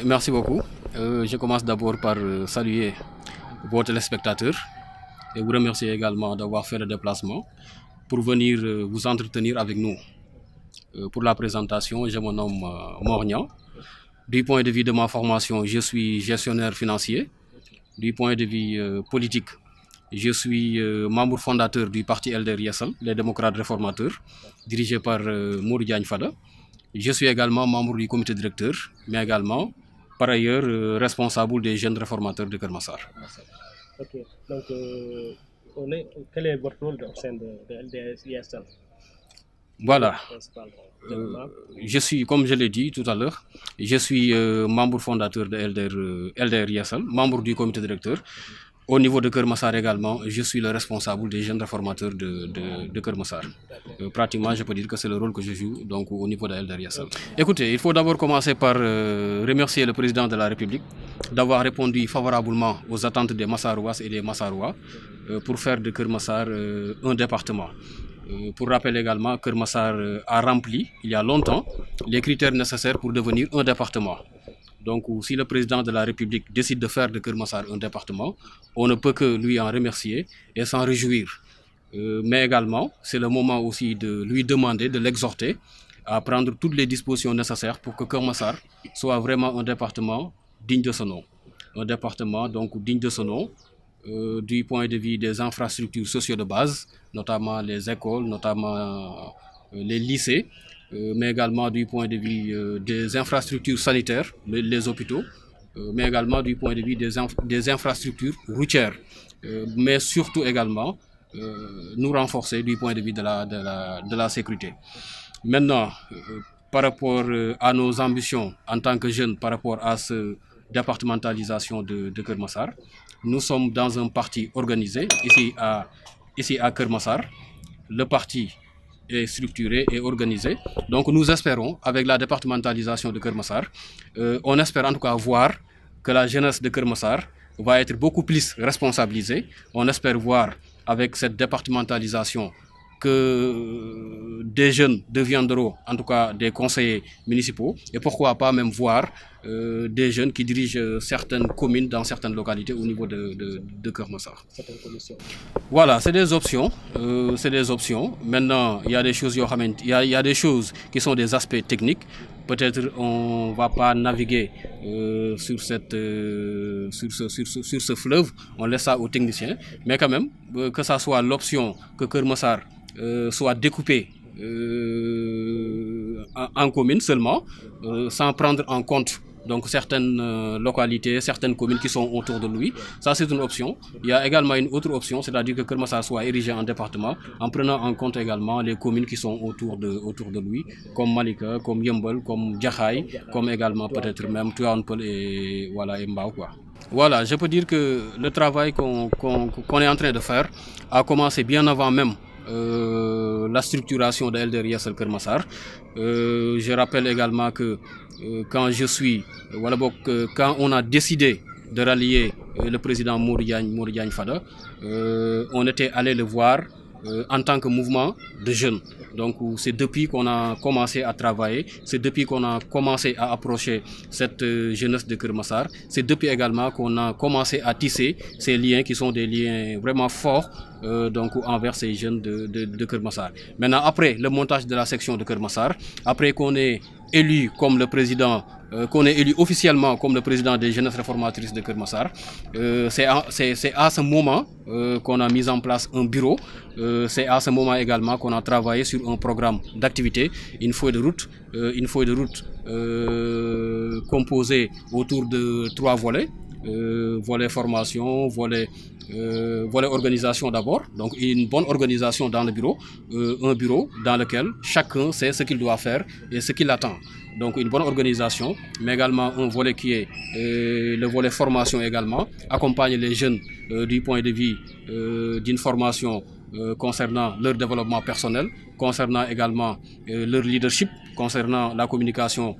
Merci beaucoup. Je commence d'abord par saluer vos téléspectateurs et vous remercier également d'avoir fait le déplacement pour venir vous entretenir avec nous. Pour la présentation, je me nomme Mornian. Du point de vue de ma formation, je suis gestionnaire financier. Du point de vue politique, je suis membre fondateur du parti LDR Yeesal, les démocrates réformateurs, dirigé par Modou Diagne Fada. Je suis également membre du comité directeur, mais également, par ailleurs, responsable des jeunes réformateurs de Keur Massar. Ok, donc quel est votre rôle au sein de LDR Yeesal? Voilà. Je suis, comme je l'ai dit tout à l'heure, je suis membre fondateur de LDR Yeesal, membre du comité directeur. Au niveau de Keur Massar également, je suis le responsable des jeunes réformateurs de Keur Massar. Pratiquement, je peux dire que c'est le rôle que je joue donc, au niveau de LDR Yeesal. Écoutez, il faut d'abord commencer par remercier le président de la République d'avoir répondu favorablement aux attentes des Massarouas et des Massarouas pour faire de Keur Massar un département. Pour rappel également, Keur Massar a rempli, il y a longtemps, les critères nécessaires pour devenir un département. Donc, si le président de la République décide de faire de Keur Massar un département, on ne peut que lui en remercier et s'en réjouir. Mais également, c'est le moment aussi de lui demander, de l'exhorter à prendre toutes les dispositions nécessaires pour que Keur Massar soit vraiment un département digne de son nom. Un département donc digne de son nom du point de vue des infrastructures sociales de base, notamment les écoles, notamment les lycées, mais également du point de vue des infrastructures sanitaires, les hôpitaux, mais également du point de vue des infrastructures routières, mais surtout également nous renforcer du point de vue de la sécurité. Maintenant, par rapport à nos ambitions en tant que jeunes, par rapport à cette départementalisation de Keur Massar, nous sommes dans un parti organisé ici à Keur Massar. Le parti est structuré et organisé. Donc nous espérons, avec la départementalisation de Keur Massar, on espère en tout cas voir que la jeunesse de Keur Massar va être beaucoup plus responsabilisée. On espère voir avec cette départementalisation que des jeunes deviendront en tout cas des conseillers municipaux et pourquoi pas même voir des jeunes qui dirigent certaines communes dans certaines localités au niveau de Keur Massar. Voilà, c'est des options. Maintenant, il y a des choses, il y a des choses qui sont des aspects techniques. Peut-être on ne va pas naviguer sur ce fleuve, on laisse ça aux techniciens. Mais quand même, que ça soit l'option que Keur Massar soit découpé en communes seulement, sans prendre en compte donc certaines localités, certaines communes qui sont autour de lui. Ça, c'est une option. Il y a également une autre option, c'est-à-dire que Keur Massar soit érigé en département en prenant en compte également les communes qui sont autour de lui, comme Malika, comme Yeumbeul, comme Jaxaay, comme également peut-être même Tivaouane Peulh et Mbao, quoi. Voilà, je peux dire que le travail qu'on est en train de faire a commencé bien avant même la structuration de LDR Yeesal Keur Massar. Je rappelle également que quand on a décidé de rallier le président Modou Diagne Fada, on était allé le voir en tant que mouvement de jeunes. Donc c'est depuis qu'on a commencé à travailler, c'est depuis qu'on a commencé à approcher cette jeunesse de Keur Massar, c'est depuis également qu'on a commencé à tisser ces liens qui sont des liens vraiment forts donc envers ces jeunes de Keur Massar. Maintenant, après le montage de la section de Keur Massar, après qu'on ait élu comme le président, qu'on est élu officiellement comme le président des jeunesses réformatrices de Keur Massar, c'est à ce moment qu'on a mis en place un bureau. C'est à ce moment également qu'on a travaillé sur un programme d'activité, une feuille de route composée autour de 3 volets. Volet formation, volet organisation d'abord, donc une bonne organisation dans le bureau, un bureau dans lequel chacun sait ce qu'il doit faire et ce qu'il attend. Donc une bonne organisation, mais également un volet qui est le volet formation également, accompagner les jeunes du point de vue d'une formation concernant leur développement personnel, concernant également leur leadership, concernant la communication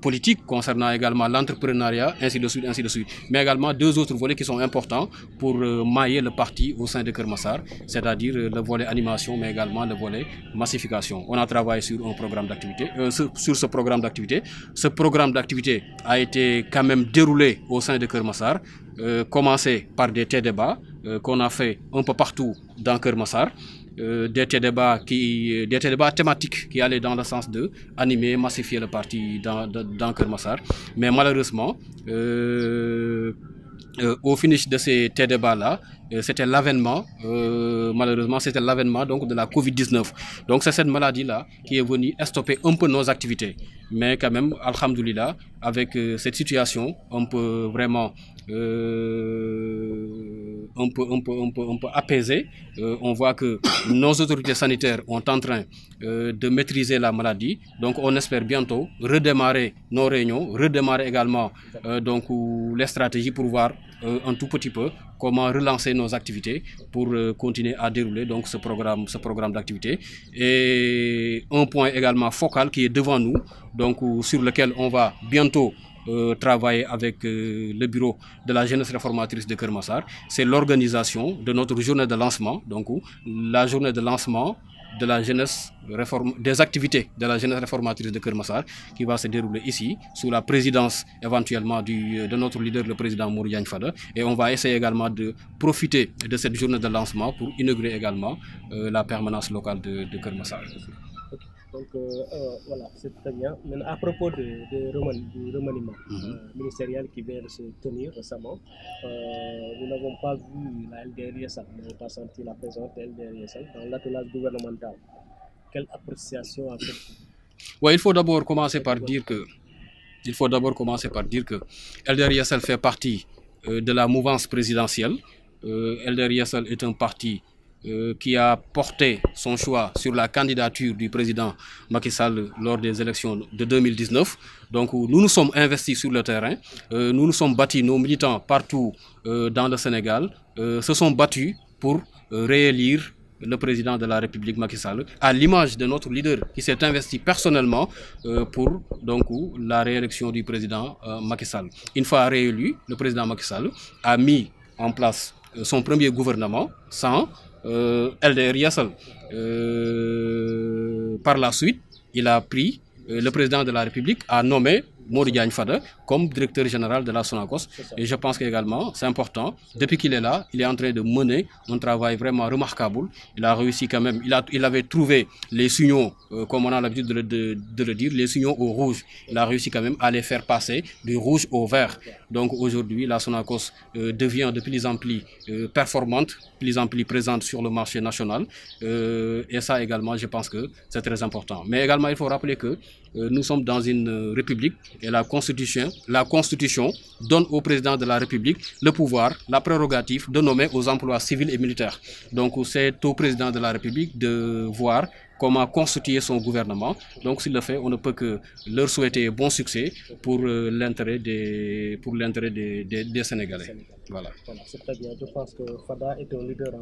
politique, concernant également l'entrepreneuriat, ainsi de suite, ainsi de suite. Mais également deux autres volets qui sont importants pour mailler le parti au sein de Keur Massar, c'est-à-dire le volet animation, mais également le volet massification. On a travaillé sur un programme d'activité, sur ce programme d'activité. Ce programme d'activité a été quand même déroulé au sein de Keur Massar, commencé par des débats qu'on a fait un peu partout dans Keur Massar. Des débats thématiques qui allaient dans le sens de animer, massifier le parti dans Keur Massar. Mais malheureusement, au finish de ces débats-là, c'était l'avènement, malheureusement, c'était l'avènement donc de la Covid-19. Donc c'est cette maladie-là qui est venue stopper un peu nos activités. Mais quand même, alhamdoulilah, avec cette situation, on peut vraiment un peu apaisé. On voit que nos autorités sanitaires sont en train de maîtriser la maladie. Donc on espère bientôt redémarrer nos réunions, redémarrer également donc les stratégies pour voir un tout petit peu comment relancer nos activités pour continuer à dérouler donc ce programme d'activité. Et un point également focal qui est devant nous, donc sur lequel on va bientôt travailler avec le bureau de la jeunesse réformatrice de Keur Massar, c'est l'organisation de notre journée de lancement, donc la journée de lancement de la jeunesse des activités de la jeunesse réformatrice de Keur Massar qui va se dérouler ici sous la présidence éventuellement de notre leader, le président Mour Diagne Fada. Et on va essayer également de profiter de cette journée de lancement pour inaugurer également la permanence locale de Keur Massar. Donc voilà, c'est très bien. Maintenant, à propos du remaniement ministériel qui vient de se tenir récemment, nous n'avons pas vu la LDR-ISL, nous n'avons pas senti la présence de LDR-ISL dans l'attelage gouvernemental. Quelle appréciation a fait? Ouais, il faut d'abord commencer par dire que LDR-ISL fait partie de la mouvance présidentielle. LDR-ISL est un parti qui a porté son choix sur la candidature du président Macky Sall lors des élections de 2019. Donc nous nous sommes investis sur le terrain, nous nous sommes battus, nos militants partout dans le Sénégal se sont battus pour réélire le président de la République Macky Sall, à l'image de notre leader qui s'est investi personnellement pour donc, la réélection du président Macky Sall. Une fois réélu, le président Macky Sall a mis en place son premier gouvernement sans LDR-ISL. Par la suite, il a pris, le président de la République a nommé Mour Diagne Fada comme directeur général de la Sonacos. Et je pense qu'également, c'est important, depuis qu'il est là, il est en train de mener un travail vraiment remarquable. Il a réussi quand même, il avait trouvé les signaux, comme on a l'habitude de le dire, les signaux au rouge. Il a réussi quand même à les faire passer du rouge au vert. Donc aujourd'hui, la Sonacos devient de plus en plus performante, de plus en plus présente sur le marché national. Et ça également, je pense que c'est très important. Mais également, il faut rappeler que nous sommes dans une république et la Constitution donne au président de la République le pouvoir, la prérogative de nommer aux emplois civils et militaires. Donc c'est au président de la République de voir comment constituer son gouvernement. Donc s'il le fait, on ne peut que leur souhaiter bon succès pour l'intérêt des Sénégalais. Voilà. C'est très bien. Je pense que Fada est un leader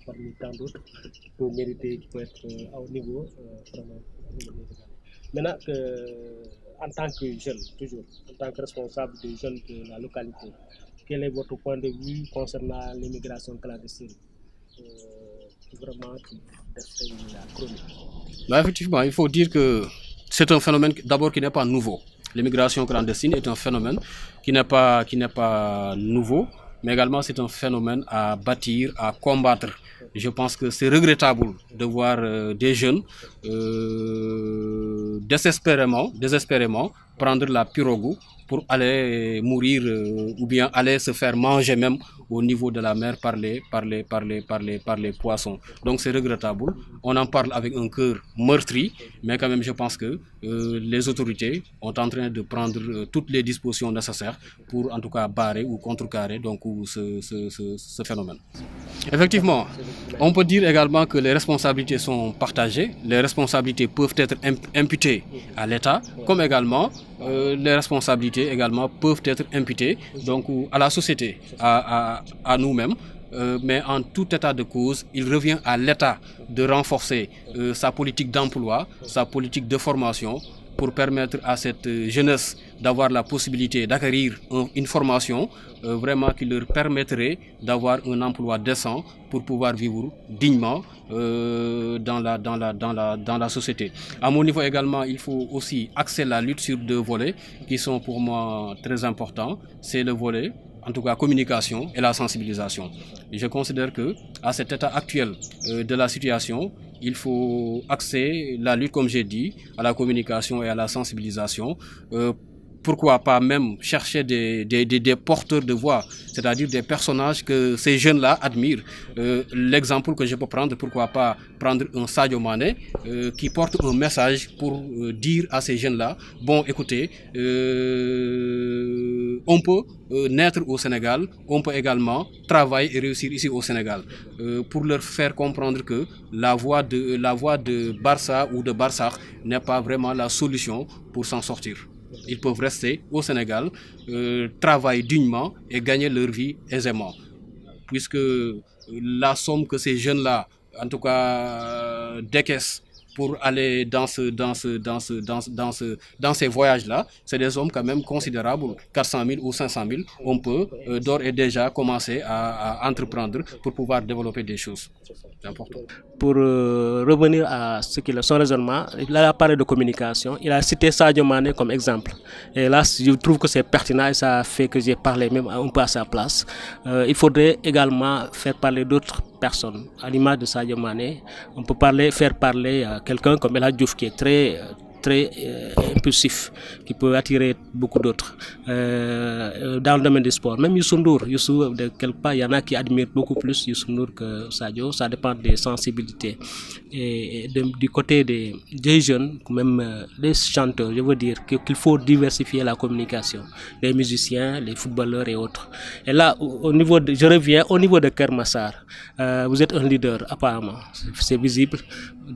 parmi tant d'autres qui peut mériter, qui peut être au niveau vraiment. Maintenant, en tant que jeune, toujours, en tant que responsable des jeunes de la localité, quel est votre point de vue concernant l'immigration clandestine vraiment qui défraye la chronique? Effectivement, il faut dire que c'est un phénomène d'abord qui n'est pas nouveau. L'immigration clandestine est un phénomène qui n'est pas nouveau, mais également c'est un phénomène à bâtir, à combattre. Je pense que c'est regrettable de voir des jeunes désespérément prendre la pirogue pour aller mourir ou bien aller se faire manger même au niveau de la mer par les poissons. Donc c'est regrettable. On en parle avec un cœur meurtri, mais quand même je pense que les autorités sont en train de prendre toutes les dispositions nécessaires pour en tout cas barrer ou contrecarrer donc, ce phénomène. Effectivement, on peut dire également que les responsabilités sont partagées. Les responsabilités peuvent être imputées à l'État, comme également les responsabilités également peuvent être imputées donc, à la société, à nous-mêmes. mais en tout état de cause, il revient à l'État de renforcer sa politique d'emploi, sa politique de formation, pour permettre à cette jeunesse d'avoir la possibilité d'acquérir une formation vraiment qui leur permettrait d'avoir un emploi décent pour pouvoir vivre dignement dans la société. À mon niveau également, il faut aussi axer la lutte sur deux volets qui sont pour moi très importants. C'est le volet, en tout cas communication et la sensibilisation. Et je considère que à cet état actuel de la situation, il faut axer la lutte, comme j'ai dit, à la communication et à la sensibilisation. Pourquoi pas même chercher des porteurs de voix, c'est-à-dire des personnages que ces jeunes-là admirent. L'exemple que je peux prendre, pourquoi pas prendre un Sadio Mané qui porte un message pour dire à ces jeunes-là, bon écoutez, on peut naître au Sénégal, on peut également travailler et réussir ici au Sénégal, pour leur faire comprendre que la voie de Barça ou de Barsakh n'est pas vraiment la solution pour s'en sortir. Ils peuvent rester au Sénégal, travailler dignement et gagner leur vie aisément. Puisque la somme que ces jeunes-là, en tout cas, décaissent pour aller dans ces voyages-là, c'est des sommes quand même considérables, 400 000 ou 500 000. On peut d'ores et déjà commencer à entreprendre pour pouvoir développer des choses. C'est important. Pour revenir à son raisonnement, il a parlé de communication, il a cité Sadio Mané comme exemple. Et là, je trouve que c'est pertinent et ça fait que j'ai parlé même un peu à sa place. Il faudrait également faire parler d'autres personnes. À l'image de Sadio Mané, on peut faire parler quelqu'un comme El Hadji Diouf qui est très impulsif, qui peut attirer beaucoup d'autres. Dans le domaine du sport, même Youssou Ndour, de quelque part, il y en a qui admirent beaucoup plus Youssou Ndour que Sadio, ça dépend des sensibilités. Et du côté des jeunes, même des chanteurs, je veux dire qu'il faut diversifier la communication, les musiciens, les footballeurs et autres. Et là, je reviens au niveau de Keur Massar. Vous êtes un leader, apparemment, c'est visible,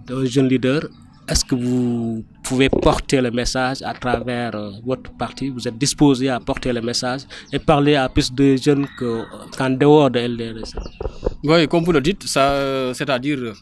un jeune leader. Est-ce que vous pouvez porter le message à travers votre parti? Vous êtes disposé à porter le message et parler à plus de jeunes qu'en dehors de LDR? Oui, comme vous le dites, c'est-à-dire,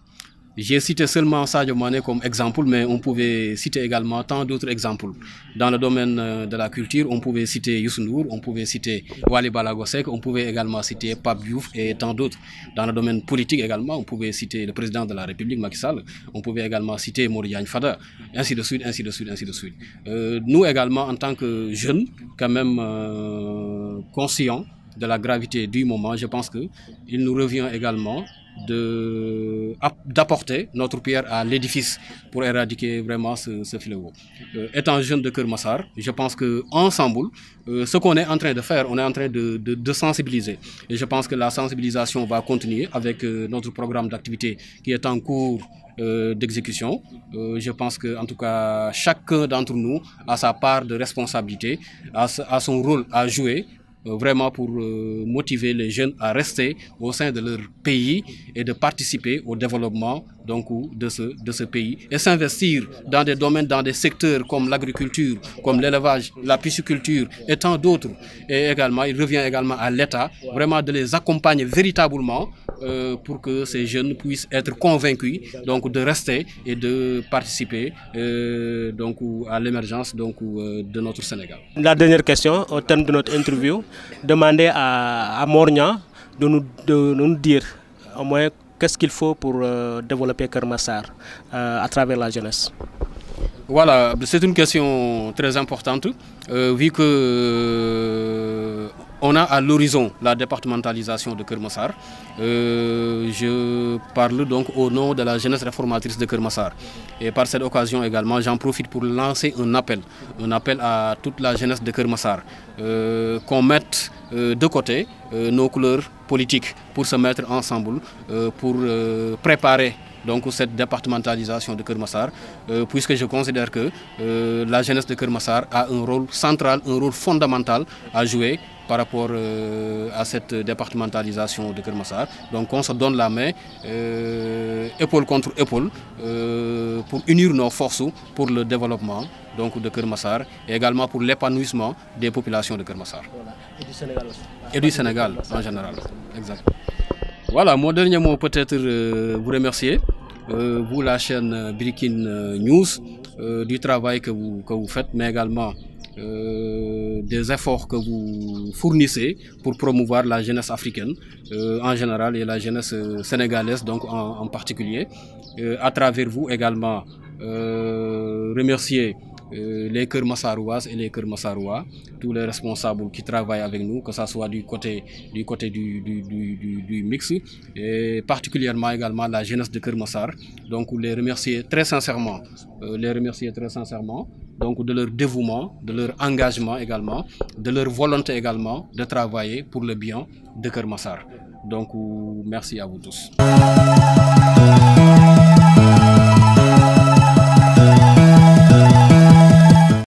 j'ai cité seulement Sadio Mané comme exemple, mais on pouvait citer également tant d'autres exemples. Dans le domaine de la culture, on pouvait citer Youssou Ndour, on pouvait citer Wally Ballago Seck, on pouvait également citer Pape Diouf et tant d'autres. Dans le domaine politique également, on pouvait citer le président de la République, Macky Sall, on pouvait également citer Mody Diagne Fada, ainsi de suite, ainsi de suite, ainsi de suite. Nous également, en tant que jeunes, quand même conscients de la gravité du moment, je pense qu'il nous revient également d'apporter notre pierre à l'édifice pour éradiquer vraiment ce fléau. Étant jeune de Keur Massar, je pense qu'ensemble, ce qu'on est en train de faire, on est en train de sensibiliser. Et je pense que la sensibilisation va continuer avec notre programme d'activité qui est en cours d'exécution. Je pense qu'en tout cas, chacun d'entre nous a sa part de responsabilité, a son rôle à jouer, vraiment pour motiver les jeunes à rester au sein de leur pays et de participer au développement donc, de ce pays et s'investir dans des domaines, dans des secteurs comme l'agriculture, comme l'élevage, la pisciculture et tant d'autres. Et également, il revient également à l'État vraiment de les accompagner véritablement pour que ces jeunes puissent être convaincus donc, de rester et de participer donc, à l'émergence de notre Sénégal. La dernière question au terme de notre interview, demander à Mornia de nous dire au moins qu'est-ce qu'il faut pour développer Keur Massar à travers la jeunesse. Voilà, c'est une question très importante, vu que on a à l'horizon la départementalisation de Keur Massar. Je parle donc au nom de la jeunesse réformatrice de Keur Massar. Et par cette occasion également, j'en profite pour lancer un appel à toute la jeunesse de Keur Massar, qu'on mette de côté nos couleurs politiques pour se mettre ensemble, pour préparer donc cette départementalisation de Keur Massar, puisque je considère que la jeunesse de Keur Massar a un rôle central, un rôle fondamental à jouer par rapport à cette départementalisation de Keur Massar. Donc on se donne la main, épaule contre épaule, pour unir nos forces pour le développement donc, de Keur Massar et également pour l'épanouissement des populations de Keur Massar. Voilà. Et du Sénégal aussi. Et du Sénégal en général. Exact. Voilà, mon dernier mot peut-être vous remercier, vous la chaîne Breaking News, du travail que vous faites, mais également des efforts que vous fournissez pour promouvoir la jeunesse africaine en général et la jeunesse sénégalaise donc en particulier. À travers vous également, remercier les Keur Massarouas et les Keur Massarois, tous les responsables qui travaillent avec nous, que ce soit du côté du mix, et particulièrement également la jeunesse de Keur Massar. Donc les remercier très sincèrement, donc de leur dévouement, de leur engagement également, de leur volonté également de travailler pour le bien de Keur Massar. Donc merci à vous tous.